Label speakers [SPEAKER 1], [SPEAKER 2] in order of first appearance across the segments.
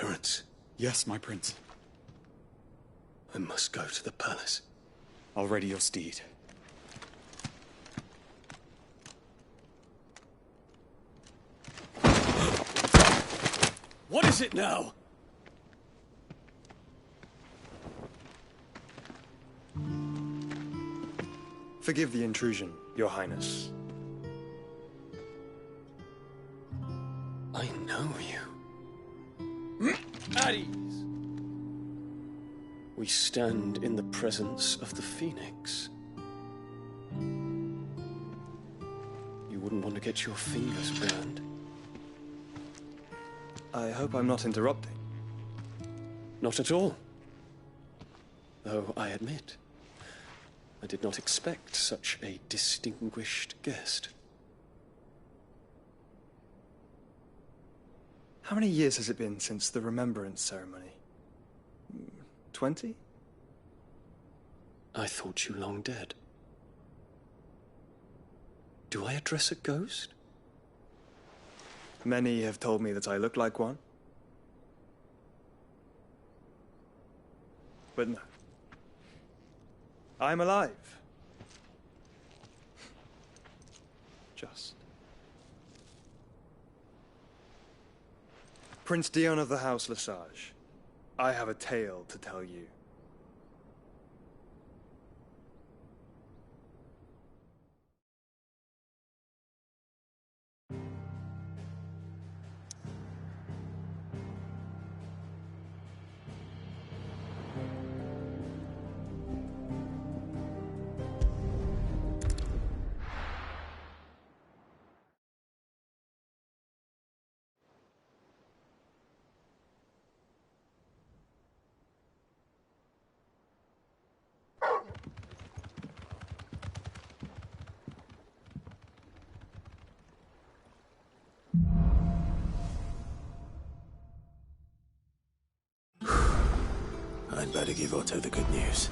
[SPEAKER 1] ignorance.
[SPEAKER 2] Yes, my prince.
[SPEAKER 1] I must go to the palace.
[SPEAKER 2] I'll ready your steed.
[SPEAKER 1] What is it now?
[SPEAKER 3] Forgive the intrusion, Your Highness.
[SPEAKER 1] I know you. At ease. We stand in the presence of the Phoenix. You wouldn't want to get your fingers burned.
[SPEAKER 3] I hope I'm not interrupting.
[SPEAKER 1] Not at all. Though I admit, I did not expect such a distinguished guest.
[SPEAKER 3] How many years has it been since the Remembrance ceremony? 20?
[SPEAKER 1] I thought you long dead. Do I address a ghost?
[SPEAKER 3] Many have told me that I look like one. But no. I'm alive. Just. Prince Dion of the House Lesage, I have a tale to tell you.
[SPEAKER 1] I'd better give Otto the good news.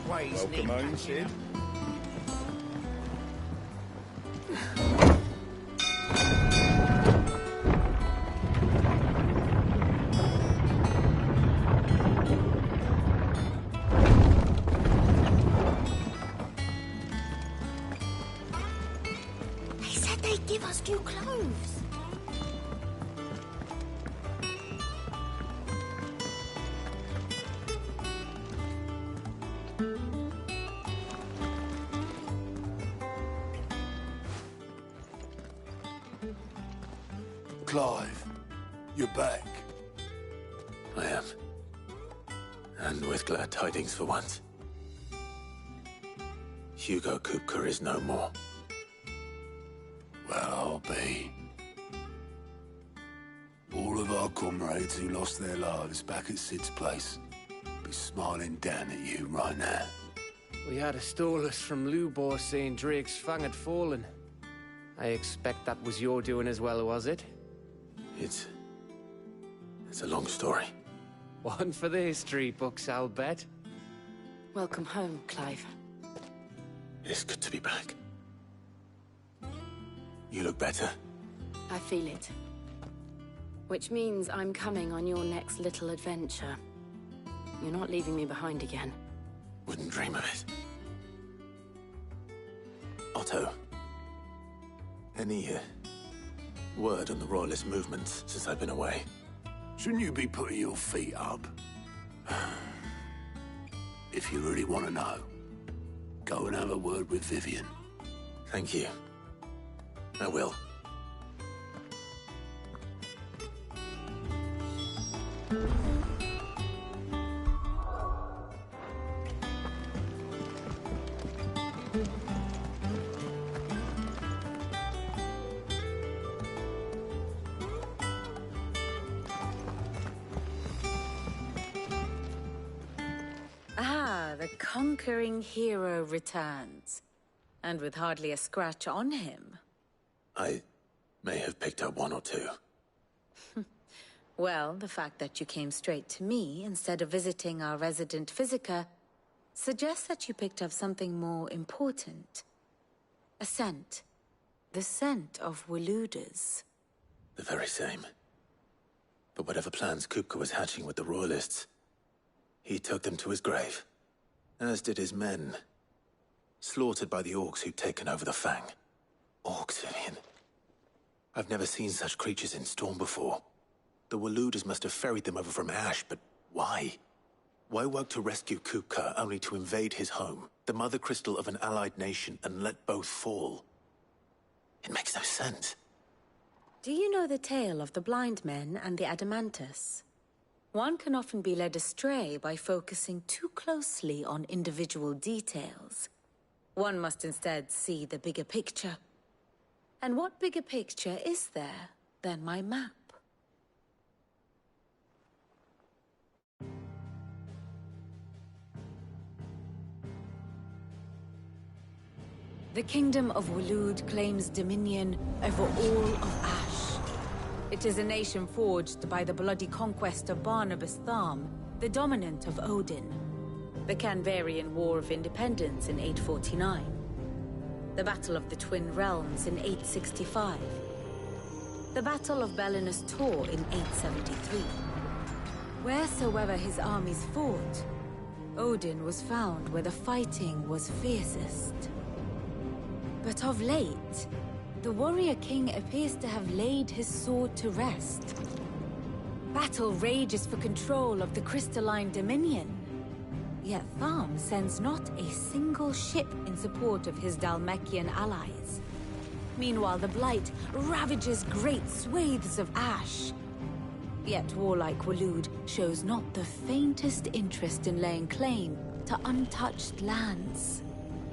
[SPEAKER 4] Welcome home, Sid.
[SPEAKER 5] They said they'd give us new clothes.
[SPEAKER 6] Clive, you're back.
[SPEAKER 1] I am. And with glad tidings for once. Hugo Kupka is no more.
[SPEAKER 6] Well, I'll be. All of our comrades who lost their lives back at Sid's place be smiling down at you right now.
[SPEAKER 7] We had a stolus from Lubor saying Drake's fang had fallen. I expect that was your doing as well, was it?
[SPEAKER 1] It's a long story.
[SPEAKER 7] One for the history books, I'll bet.
[SPEAKER 5] Welcome home, Clive.
[SPEAKER 1] It's good to be back. You look better.
[SPEAKER 5] I feel it. Which means I'm coming on your next little adventure. You're not leaving me behind again.
[SPEAKER 1] Wouldn't dream of it. Otto. Any word on the Royalist movement since I've been away?
[SPEAKER 6] Shouldn't you be putting your feet up? If you really want to know, go and have a word with Vivian.
[SPEAKER 1] Thank you. I will.
[SPEAKER 8] The conquering hero returns. And with hardly a scratch on him.
[SPEAKER 1] I may have picked up one or two.
[SPEAKER 8] Well, the fact that you came straight to me instead of visiting our resident physiker suggests that you picked up something more important. A scent. The scent of Waludas.
[SPEAKER 1] The very same. But whatever plans Kupka was hatching with the Royalists, he took them to his grave.
[SPEAKER 9] As did his men. Slaughtered by the orcs who'd taken over the Fang. Orcs, Vivian. I've never seen such creatures in Storm before. The Waluders must have ferried them over from Ash, but why? Why work to rescue Kupka only to invade his home, the mother crystal of an allied nation, and let both fall? It makes no sense.
[SPEAKER 8] Do you know the tale of the blind men and the Adamantus? One can often be led astray by focusing too closely on individual details. One must instead see the bigger picture. And what bigger picture is there than my map? The Kingdom of Waloed claims dominion over all of Ash. It is a nation forged by the bloody conquest of Barnabas Tharm, the dominant of Odin. The Canvarian War of Independence in 849. The Battle of the Twin Realms in 865. The Battle of Belinus Tor in 873. Wheresoever his armies fought, Odin was found where the fighting was fiercest. But of late, the warrior king appears to have laid his sword to rest. Battle rages for control of the crystalline dominion. Yet Tharm sends not a single ship in support of his Dhalmekian allies. Meanwhile, the Blight ravages great swathes of Ash. Yet warlike Waloed shows not the faintest interest in laying claim to untouched lands.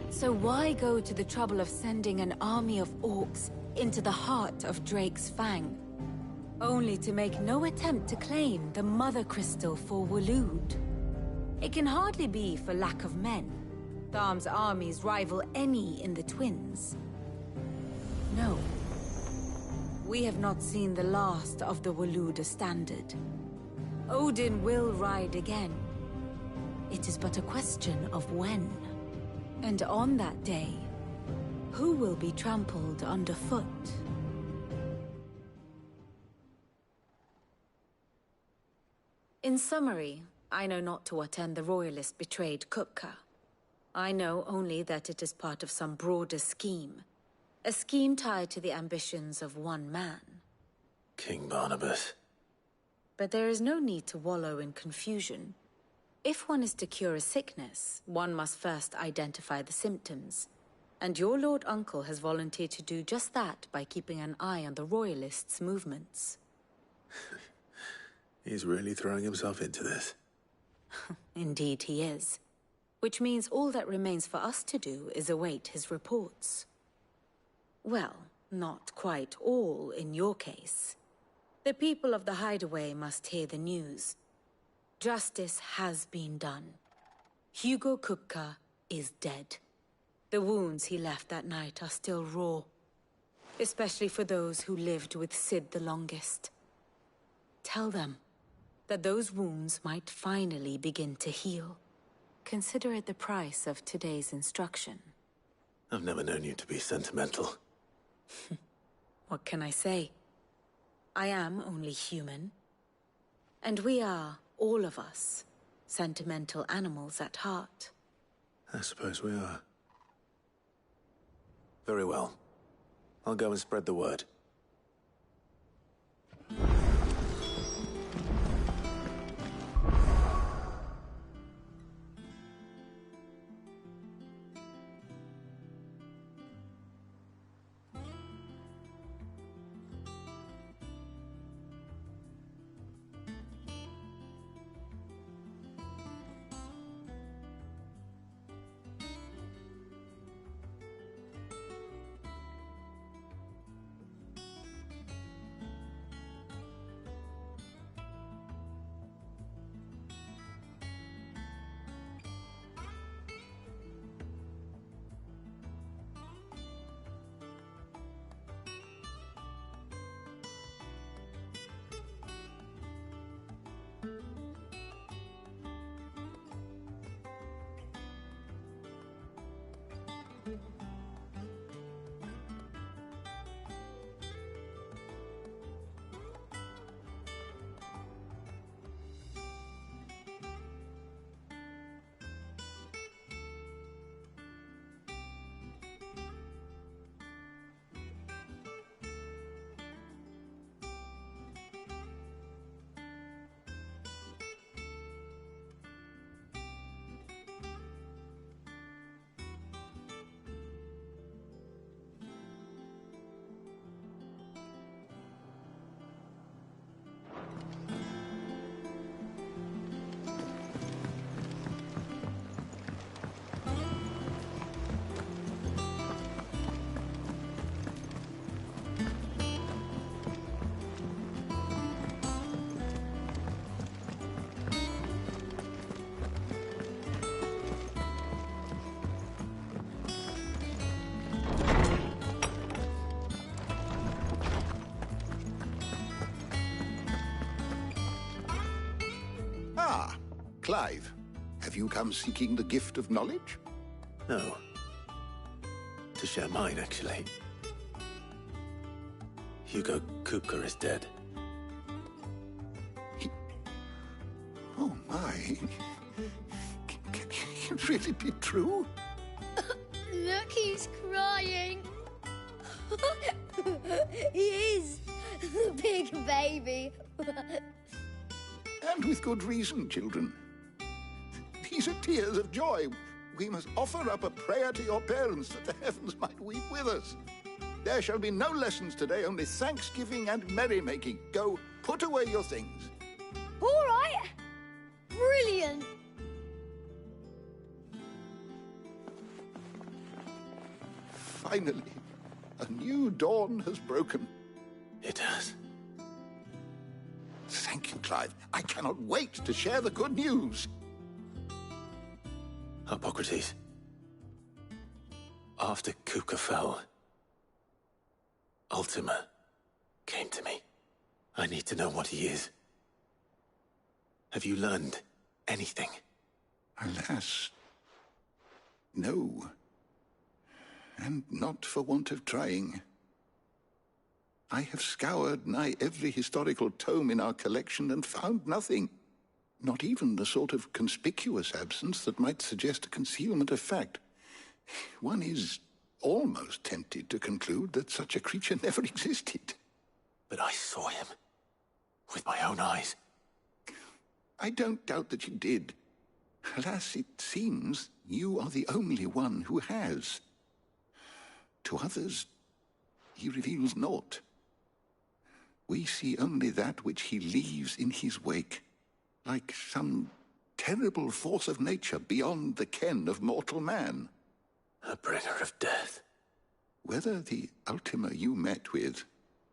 [SPEAKER 8] So why go to the trouble of sending an army of orcs into the heart of Drake's Fang, only to make no attempt to claim the Mother Crystal for Waloed? It can hardly be for lack of men. Tharm's armies rival any in the Twins. No. We have not seen the last of the Waloed standard. Odin will ride again. It is but a question of when. And on that day, who will be trampled underfoot? In summary, I know not to what end the Royalists betrayed Kupka. I know only that it is part of some broader scheme. A scheme tied to the ambitions of one man.
[SPEAKER 9] King Barnabas.
[SPEAKER 8] But there is no need to wallow in confusion. If one is to cure a sickness, one must first identify the symptoms. And your Lord Uncle has volunteered to do just that by keeping an eye on the Royalists' movements.
[SPEAKER 9] He's really throwing himself into this.
[SPEAKER 8] Indeed he is. Which means all that remains for us to do is await his reports. Well, not quite all in your case. The people of the Hideaway must hear the news. Justice has been done. Hugo Kupka is dead. The wounds he left that night are still raw, especially for those who lived with Sid the longest. Tell them that those wounds might finally begin to heal. Consider it the price of today's instruction.
[SPEAKER 9] I've never known you to be sentimental.
[SPEAKER 8] What can I say? I am only human. And we are, all of us, sentimental animals at heart.
[SPEAKER 9] I suppose we are. Very well. I'll go and spread the word.
[SPEAKER 10] Clive, have you come seeking the gift of knowledge?
[SPEAKER 9] No. To share mine, actually. Hugo Kupka is dead.
[SPEAKER 10] Oh my. Can it really be true?
[SPEAKER 11] Look, he's crying. He is. The big baby.
[SPEAKER 10] And with good reason, children. These are tears of joy. We must offer up a prayer to your parents that the heavens might weep with us. There shall be no lessons today, only thanksgiving and merrymaking. Go, put away your things.
[SPEAKER 11] All right. Brilliant.
[SPEAKER 10] Finally, a new dawn has broken.
[SPEAKER 9] It has.
[SPEAKER 10] Thank you, Clive. I cannot wait to share the good news.
[SPEAKER 9] Hippocrates. After Kupka fell, Ultima came to me. I need to know what he is. Have you learned anything?
[SPEAKER 10] Alas, no. And not for want of trying. I have scoured nigh every historical tome in our collection and found nothing. Not even the sort of conspicuous absence that might suggest a concealment of fact. One is almost tempted to conclude that such a creature never existed.
[SPEAKER 9] But I saw him. With my own eyes.
[SPEAKER 10] I don't doubt that you did. Alas, it seems you are the only one who has. To others, he reveals naught. We see only that which he leaves in his wake, like some terrible force of nature beyond the ken of mortal man.
[SPEAKER 9] A bringer of death.
[SPEAKER 10] Whether the Ultima you met with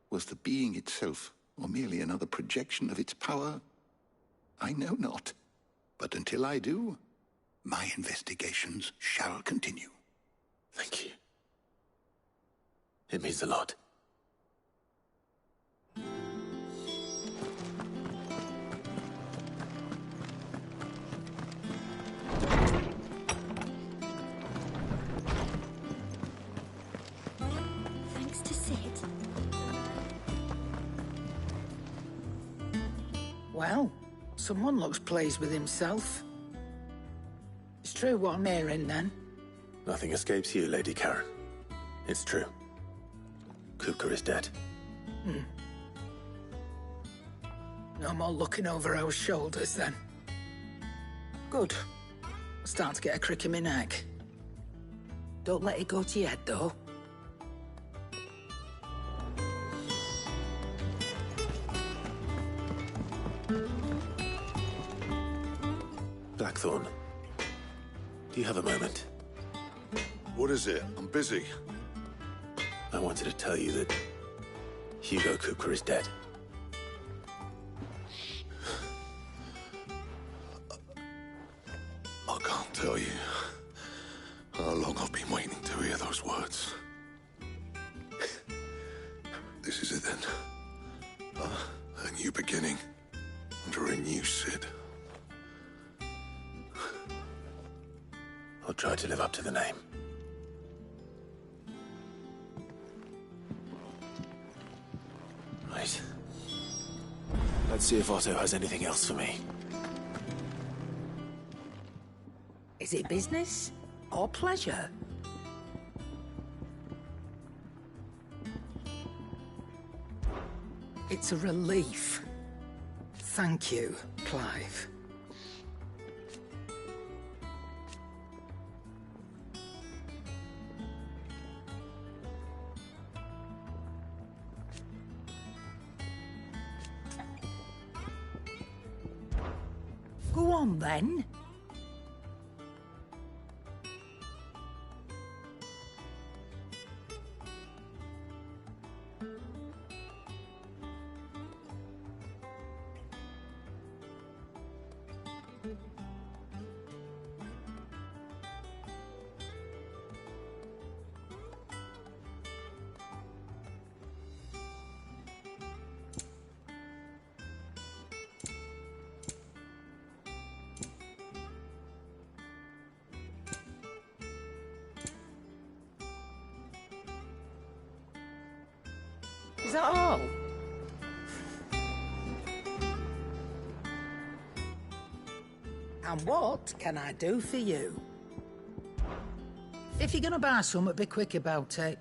[SPEAKER 10] was the being itself, or merely another projection of its power, I know not. But until I do, my investigations shall continue.
[SPEAKER 9] Thank you. It means a lot.
[SPEAKER 11] Thanks to Sid.
[SPEAKER 12] Well, someone looks pleased with himself. It's true what I'm hearing, then.
[SPEAKER 9] Nothing escapes you, Lady Karen. It's true. Kupka is dead.
[SPEAKER 12] No more looking over our shoulders, then. Good. I'm starting to get a crick in my neck. Don't let it go to your head, though.
[SPEAKER 9] Blackthorn, do you have a moment?
[SPEAKER 6] What is it? I'm busy.
[SPEAKER 9] I wanted to tell you that Hugo Kupka is dead.
[SPEAKER 6] I can't tell you how long I've been waiting to hear those words. This is it then. A new beginning under a new Sid.
[SPEAKER 9] I'll try to live up to the name. Right. Let's see if Otto has anything else for me.
[SPEAKER 12] Is it business or pleasure? It's a relief. Thank you, Clive. Go on, then. Is that all? And what can I do for you? If you're gonna buy something, be quick about it.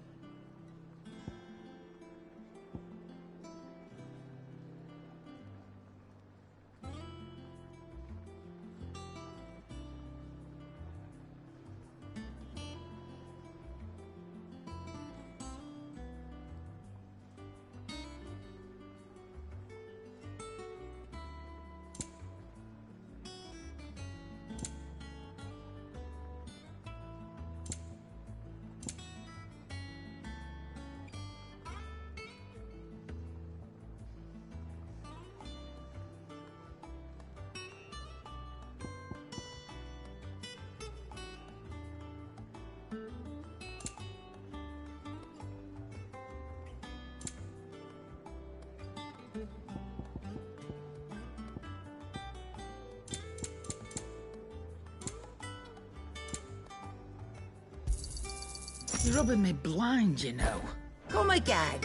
[SPEAKER 12] You're rubbing me blind, you know. Come again.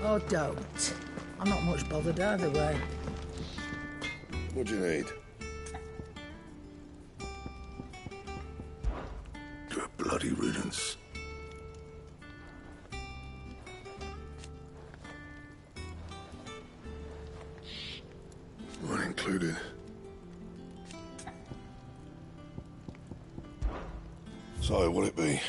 [SPEAKER 12] Or don't. I'm not much bothered either way.
[SPEAKER 13] What do you need?
[SPEAKER 6] To a bloody riddance. One included. So, what'll it be?